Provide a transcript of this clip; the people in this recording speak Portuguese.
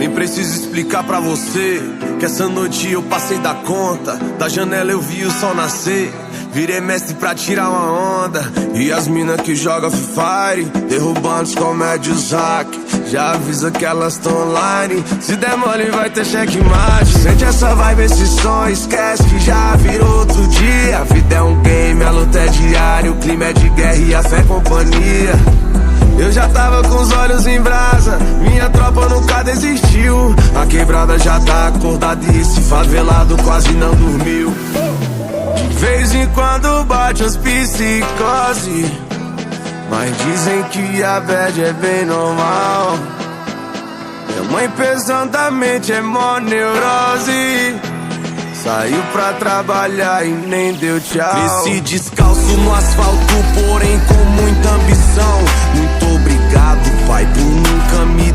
Nem preciso explicar pra você que essa noite eu passei da conta. Da janela eu vi o sol nascer, virei mestre pra tirar uma onda. E as mina que joga Free Fire, derrubando os comédios hack, já avisa que elas tão online. Se der mole vai ter checkmate. Sente essa vibe, esse som, esquece que já virou outro dia. A vida é um game, a luta é diária, o clima é de guerra e a fé é companhia. Eu já tava com os olhos em brasa, minha tropa nunca desistiu. A quebrada já tá acordada e esse favelado quase não dormiu. De vez em quando bate as psicose, mas dizem que a bad é bem normal. Minha mãe pesadamente é mó neurose, saiu pra trabalhar e nem deu tchau. Cresci descalço no asfalto, porém com muita ambição. Muito obrigado, pai, por nunca me